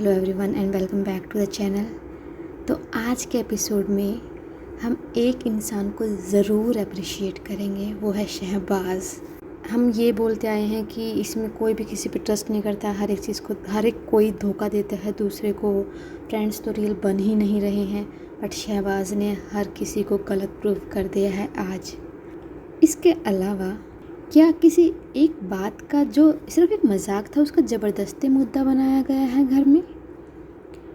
Hello everyone and welcome back to the channel. तो आज के एपिसोड में हम एक इंसान को ज़रूर अप्रिशिएट करेंगे, वो है शहबाज। हम ये बोलते आए हैं कि इसमें कोई भी किसी पे ट्रस्ट नहीं करता, हर एक चीज़ को हर एक कोई धोखा देता है दूसरे को, फ्रेंड्स तो रियल बन ही नहीं रहे हैं। बट शहबाज ने हर किसी को गलत प्रूव कर दिया है आज। इसके अलावा क्या किसी एक बात का जो सिर्फ एक मजाक था उसका ज़बरदस्ती मुद्दा बनाया गया है घर में।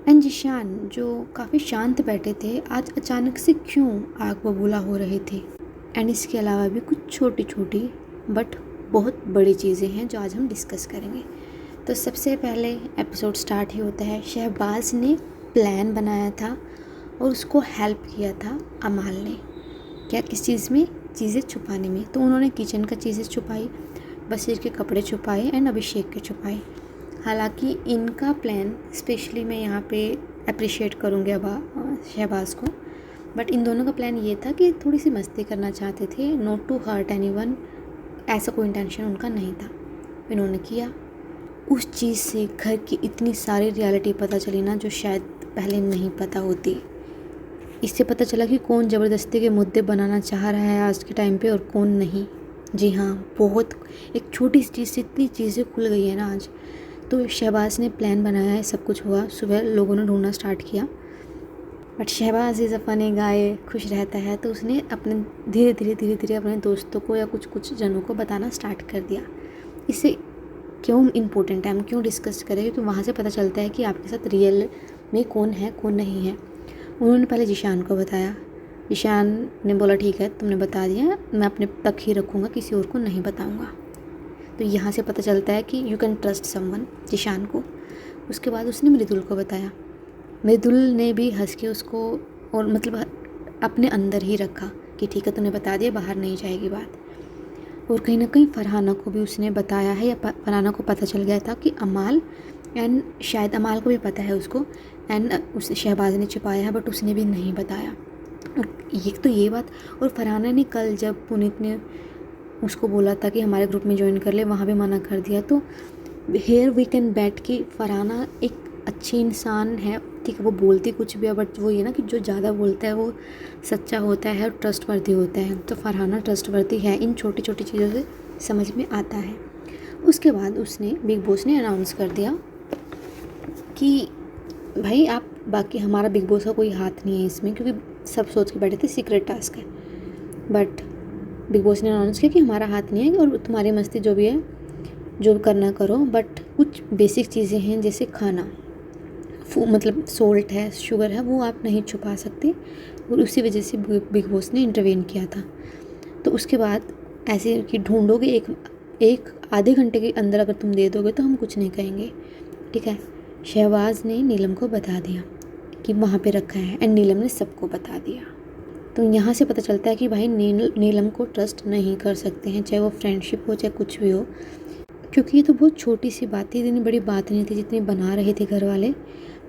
एंड जिशान जो काफ़ी शांत बैठे थे आज अचानक से क्यों आग बबूला हो रहे थे। एंड इसके अलावा भी कुछ छोटी छोटी बट बहुत बड़ी चीज़ें हैं जो आज हम डिस्कस करेंगे। तो सबसे पहले एपिसोड स्टार्ट ही होता है, शहबाज ने प्लान बनाया था और उसको हेल्प किया था अमाल ने। क्या किस चीज़ में? चीज़ें छुपाने में। तो उन्होंने किचन का चीज़ें छुपाई, बशीर के कपड़े छुपाए एंड अभिषेक के छुपाए। हालांकि इनका प्लान स्पेशली मैं यहाँ पे अप्रिशिएट करूँगी अब शहबाज को, बट इन दोनों का प्लान ये था कि थोड़ी सी मस्ती करना चाहते थे, नॉट टू हर्ट एनीवन। ऐसा कोई इंटेंशन उनका नहीं था, इन्होंने किया। उस चीज़ से घर की इतनी सारी रियलिटी पता चली ना जो शायद पहले नहीं पता होती। इससे पता चला कि कौन ज़बरदस्ती के मुद्दे बनाना चाह रहा है आज के टाइम पे और कौन नहीं। जी हाँ, बहुत एक छोटी सी चीज़ से इतनी चीज़ें खुल गई है ना आज। तो शहबाज ने प्लान बनाया है, सब कुछ हुआ, सुबह लोगों ने ढूंढना स्टार्ट किया। But Shahbaz is a funny guy, खुश रहता है, तो उसने अपने धीरे धीरे अपने दोस्तों को या कुछ जनों को बताना स्टार्ट कर दिया। इससे क्यों इम्पोर्टेंट है, हम क्यों डिस्कस करें, क्योंकि वहाँ से पता चलता है कि आपके साथ रियल में कौन है कौन नहीं है। उन्होंने पहले जिशान को बताया, जिशान ने बोला ठीक है तुमने बता दिया, मैं अपने तक ही रखूँगा, किसी और को नहीं बताऊँगा। तो यहाँ से पता चलता है कि you can trust someone, Zeeshan को। उसके बाद उसने मृदुल को बताया, मृदुल ने भी हंस के उसको और मतलब अपने अंदर ही रखा कि ठीक है तूने बता दिया, बाहर नहीं जाएगी बात। और कहीं ना कहीं फरहाना को भी उसने बताया है, या फरहाना को पता चल गया था कि अमाल एंड शायद अमाल को भी पता है उसको, एंड उस शहबाज ने छिपाया है बट उसने भी नहीं बताया। और ये बात। और फरहाना ने कल जब पुनीत ने उसको बोला था कि हमारे ग्रुप में ज्वाइन कर ले, वहाँ भी मना कर दिया। तो हेयर वी कैन बैठ कि फरहाना एक अच्छी इंसान है, ठीक है वो बोलती कुछ भी है बट वो ये ना कि जो ज़्यादा बोलता है वो सच्चा होता है और ट्रस्टवर्दी होता है। तो फरहाना ट्रस्टवर्दी है, इन छोटी छोटी चीज़ों से समझ में आता है। उसके बाद उसने बिग बॉस ने अनाउंस कर दिया कि भाई आप बाकी हमारा बिग बॉस का कोई हाथ नहीं है इसमें, क्योंकि सब सोच के बैठे थे सीक्रेट टास्क है। बट बिग बॉस ने अनाउंस किया कि हमारा हाथ नहीं है और तुम्हारी मस्ती जो भी है जो करना करो, बट कुछ बेसिक चीज़ें हैं जैसे खाना, मतलब सोल्ट है, शुगर है, वो आप नहीं छुपा सकते। और उसी वजह से बिग बॉस ने इंटरवेन किया था। तो उसके बाद ऐसे कि ढूंढोगे एक आधे घंटे के अंदर अगर तुम दे दोगे तो हम कुछ नहीं कहेंगे, ठीक है। शहबाज ने नीलम को बता दिया कि वहाँ पे रखा है एंड नीलम ने सबको बता दिया। तो यहाँ से पता चलता है कि भाई नीलम को ट्रस्ट नहीं कर सकते हैं, चाहे वो फ्रेंडशिप हो चाहे कुछ भी हो, क्योंकि ये तो बहुत छोटी सी बात थी, इतनी बड़ी बात नहीं थी जितनी बना रहे थे घर वाले।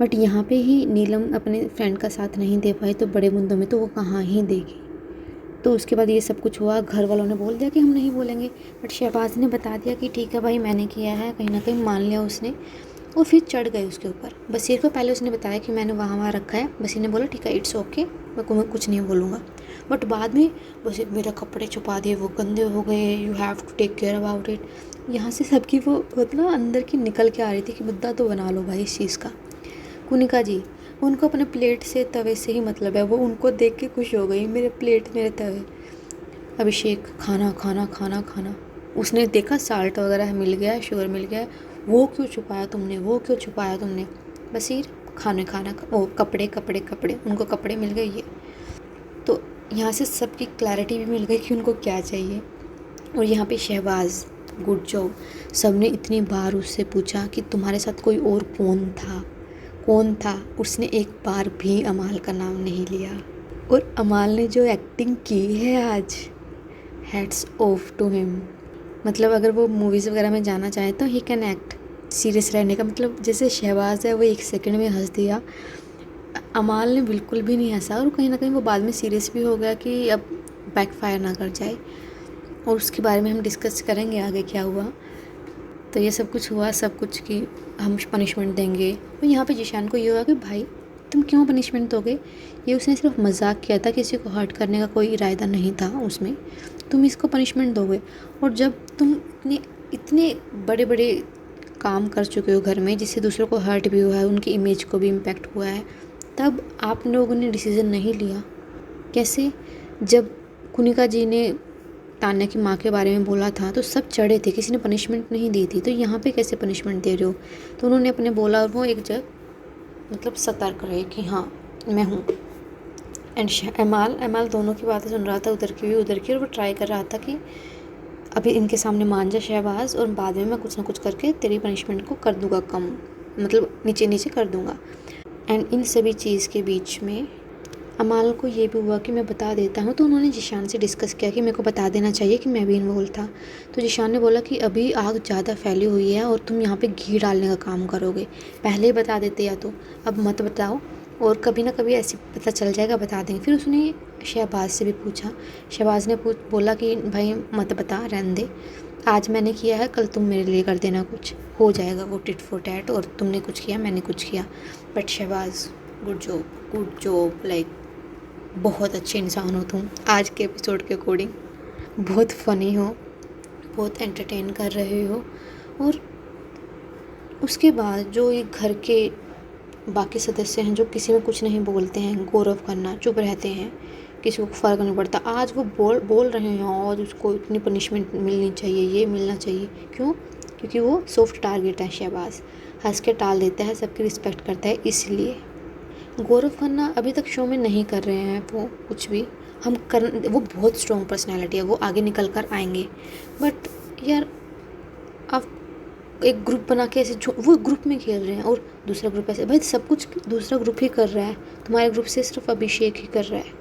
बट यहाँ पे ही नीलम अपने फ्रेंड का साथ नहीं दे पाई, तो बड़े मुद्दों में तो वो कहाँ ही देगी। तो उसके बाद ये सब कुछ हुआ, घर वालों ने बोल दिया कि हम नहीं बोलेंगे, बट शहबाज ने बता दिया कि ठीक है भाई मैंने किया है, कहीं ना कहीं मान लिया उसने। और फिर चढ़ गए उसके ऊपर। बशीर को पहले उसने बताया कि मैंने वहाँ रखा है, बशीर ने बोला ठीक है इट्स ओके, मैं कुछ नहीं बोलूँगा। बट बाद में बशीर मेरा कपड़े छुपा दिए, वो गंदे हो गए, you have to take care about it. यहाँ से सबकी वो मतलब अंदर की निकल के आ रही थी कि मुद्दा तो बना लो भाई इस चीज़ का। कुनिका जी, उनको अपने प्लेट से तवे से ही मतलब है, वो उनको देख के खुश हो गई, मेरे प्लेट मेरे तवे। अभिषेक खाना खाना खाना खाना, उसने देखा साल्ट वगैरह मिल गया है, शुगर मिल गया है, वो क्यों छुपाया तुमने, वो क्यों छुपाया तुमने। बशीर खाना ओ कपड़े कपड़े कपड़े, उनको कपड़े मिल गए ये। तो यहाँ से सबकी क्लैरिटी भी मिल गई कि उनको क्या चाहिए। और यहाँ पे शहबाज गुड जॉब, सबने इतनी बार उससे पूछा कि तुम्हारे साथ कोई और कौन था, उसने एक बार भी अमाल का नाम नहीं लिया। और अमाल ने जो एक्टिंग की है आज, हैट्स ऑफ टू हिम। मतलब अगर वो मूवीज़ वगैरह में जाना चाहे तो ही कैन एक्ट सीरियस रहने का, मतलब जैसे शहबाज है वो एक सेकंड में हंस दिया, अमाल ने बिल्कुल भी नहीं हंसा। और कहीं ना कहीं वो बाद में सीरियस भी हो गया कि अब बैकफायर ना कर जाए। और उसके बारे में हम डिस्कस करेंगे आगे क्या हुआ। तो ये सब कुछ हुआ, सब कुछ कि हम पनिशमेंट देंगे। और यहाँ पे जीशान को ये हुआ कि भाई तुम क्यों पनिशमेंट दोगे, ये उसने सिर्फ मजाक किया था, किसी को हर्ट करने का कोई इरादा नहीं था उसमें, तुम इसको पनिशमेंट दोगे। और जब तुम इतने बड़े बड़े काम कर चुके हो घर में जिससे दूसरों को हर्ट भी हुआ है, उनकी इमेज को भी इम्पेक्ट हुआ है, तब आप लोगों ने डिसीज़न नहीं लिया। कैसे? जब कुनिका जी ने तान्या की माँ के बारे में बोला था तो सब चढ़े थे, किसी ने पनिशमेंट नहीं दी थी, तो यहाँ पे कैसे पनिशमेंट दे रहे हो? तो उन्होंने अपने बोला और वो एक जगह मतलब सतर्क रहे कि हाँ मैं हूँ। एंड एमाल दोनों की बातें सुन रहा था, उधर की भी उधर की, और वो ट्राई कर रहा था कि अभी इनके सामने मान जा शहबाज, और बाद में मैं कुछ ना कुछ करके तेरी पनिशमेंट को कर दूंगा कम, मतलब नीचे नीचे कर दूंगा। एंड इन सभी चीज़ के बीच में अमाल को ये भी हुआ कि मैं बता देता हूँ, तो उन्होंने जीशान से डिस्कस किया कि मेरे को बता देना चाहिए कि मैं भी इन्वॉल्व था। तो जीशान ने बोला कि अभी आग ज़्यादा फैली हुई है और तुम यहाँ पे घी डालने का काम करोगे, पहले ही बता देते या तो, अब मत बताओ, और कभी ना कभी ऐसे पता चल जाएगा, बता देंगे। फिर उसने शहबाज से भी पूछा, शहबाज ने बोला कि भाई मत बता, रहने दे, आज मैंने किया है, कल तुम मेरे लिए कर देना, कुछ हो जाएगा वो टिट फॉर टैट, और तुमने कुछ किया मैंने कुछ किया। But Shahbaz good job, like बहुत अच्छे इंसान हो तुम आज के एपिसोड के अकॉर्डिंग, बहुत फ़नी हो, बहुत एंटरटेन कर रहे हो। और उसके बाद जो ये घर के बाकी सदस्य हैं जो किसी में कुछ नहीं बोलते हैं, गौरव खन्ना चुप रहते हैं, किसी को फ़र्क नहीं पड़ता, आज वो बोल रहे हैं और उसको इतनी पनिशमेंट मिलनी चाहिए, ये मिलना चाहिए। क्यों? क्योंकि वो सॉफ्ट टारगेट है शहबाज, हंस के टाल देता है, सबकी रिस्पेक्ट करता है। इसलिए गौरव खन्ना अभी तक शो में नहीं कर रहे हैं वो कुछ भी, वो बहुत स्ट्रॉन्ग पर्सनैलिटी है, वो आगे निकल कर आएंगे। बट यार आप एक ग्रुप बना के ऐसे वो ग्रुप में खेल रहे हैं और दूसरा ग्रुप ऐसे, भाई सब कुछ दूसरा ग्रुप ही कर रहा है, तुम्हारे ग्रुप से सिर्फ अभिषेक ही कर रहा है,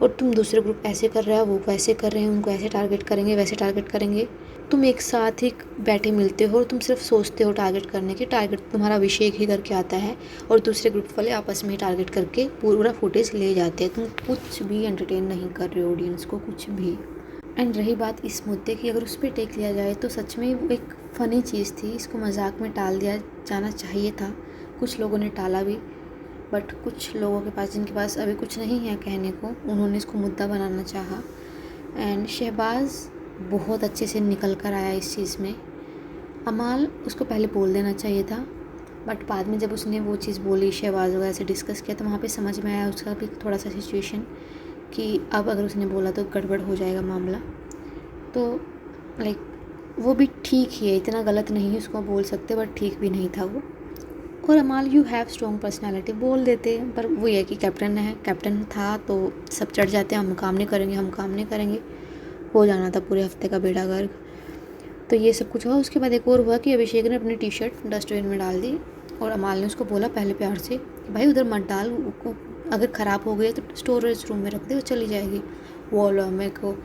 और तुम दूसरे ग्रुप ऐसे कर रहे हो, वो वैसे कर रहे हैं, उनको ऐसे टारगेट करेंगे, वैसे टारगेट करेंगे। तुम एक साथ ही बैठे मिलते हो और तुम सिर्फ सोचते हो टारगेट करने की, टारगेट तुम्हारा अभिषेक ही करके आता है और दूसरे ग्रुप वाले आपस में ही टारगेट करके पूरा फुटेज ले जाते हैं। तुम कुछ भी एंटरटेन नहीं कर रहे हो ऑडियंस को, कुछ भी। एंड रही बात इस मुद्दे की, अगर उस पर टेक लिया जाए तो सच में वो एक फ़नी चीज़ थी, इसको मजाक में टाल दिया जाना चाहिए था। कुछ लोगों ने टाला भी, बट कुछ लोगों के पास जिनके पास अभी कुछ नहीं है कहने को, उन्होंने इसको मुद्दा बनाना चाहा। एंड शहबाज बहुत अच्छे से निकल कर आया इस चीज़ में। अमाल उसको पहले बोल देना चाहिए था, बट बाद में जब उसने वो चीज़ बोली, शहबाज वगैरह से डिस्कस किया, तो वहाँ पे समझ में आया उसका भी थोड़ा सा सिचुएशन कि अब अगर उसने बोला तो गड़बड़ हो जाएगा मामला। तो लाइक वो भी ठीक ही है, इतना गलत नहीं है उसको बोल सकते, बट ठीक भी नहीं था वो। और अमाल यू हैव स्ट्रॉन्ग पर्सनालिटी, बोल देते, पर वो ये कि कैप्टन है, कैप्टन था तो सब चढ़ जाते हैं, हम काम नहीं करेंगे, हम काम नहीं करेंगे, हो जाना था पूरे हफ्ते का बेड़ा गर्क। तो ये सब कुछ हुआ। उसके बाद एक और हुआ कि अभिषेक ने अपनी टी शर्ट डस्टबिन में डाल दी और अमाल ने उसको बोला पहले प्यार से कि भाई उधर मत डाल, अगर ख़राब हो गई तो स्टोरेज रूम में रख दे, वो चली जाएगी। वो मेरे को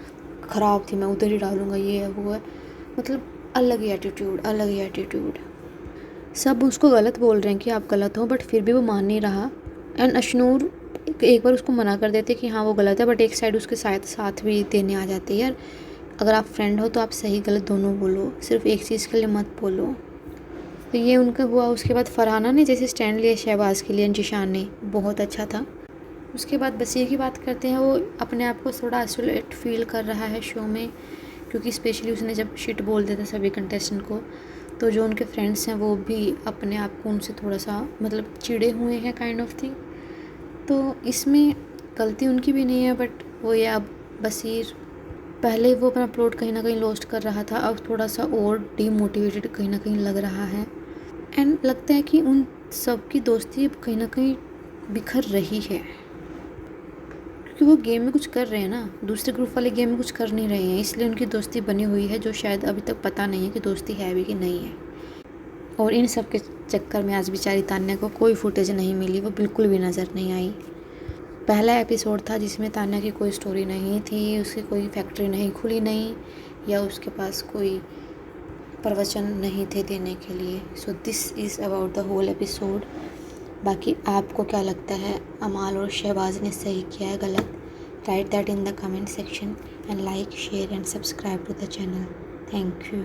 ख़राब थी, मैं उधर ही डालूँगा, ये है वो है, मतलब अलग ही एटीट्यूड। सब उसको गलत बोल रहे हैं कि आप गलत हो, बट फिर भी वो मान नहीं रहा। एंड अशनूर एक बार उसको मना कर देते कि हाँ वो गलत है, बट एक साइड उसके साथ भी देने आ जाते हैं। यार अगर आप फ्रेंड हो तो आप सही गलत दोनों बोलो, सिर्फ एक चीज़ के लिए मत बोलो। तो ये उनका हुआ। उसके बाद फरहाना ने जैसे स्टैंड लिया शहबाज के लिए, जीशान ने, बहुत अच्छा था। उसके बाद बसीर की बात करते हैं, वो अपने आप को थोड़ा आइसोलेट फील कर रहा है शो में, क्योंकि स्पेशली उसने जब शिट बोल देता सभी कंटेस्टेंट को, तो जो उनके फ्रेंड्स हैं वो भी अपने आप को उनसे थोड़ा सा मतलब चिढ़े हुए हैं काइंड ऑफ थिंग। तो इसमें गलती उनकी भी नहीं है, बट वो ये अब बसीर पहले वो अपना प्लॉट कहीं ना कहीं लॉस्ट कर रहा था, अब थोड़ा सा और डीमोटिवेटेड कहीं ना कहीं लग रहा है। एंड लगता है कि उन सब की दोस्ती अब कहीं ना कहीं बिखर रही है, क्योंकि वो गेम में कुछ कर रहे हैं ना, दूसरे ग्रुप वाले गेम में कुछ कर नहीं रहे हैं, इसलिए उनकी दोस्ती बनी हुई है, जो शायद अभी तक पता नहीं है कि दोस्ती है भी कि नहीं है। और इन सब के चक्कर में आज बेचारी तान्या को कोई फुटेज नहीं मिली, वो बिल्कुल भी नज़र नहीं आई। पहला एपिसोड था जिसमें तान्या की कोई स्टोरी नहीं थी, उसकी कोई फैक्ट्री नहीं खुली नहीं, या उसके पास कोई प्रवचन नहीं थे देने के लिए। So this is about the whole episode. बाकी आपको क्या लगता है, अमाल और शहबाज ने सही किया है गलत? Write that in the comment section and like, share and subscribe to the channel. Thank you.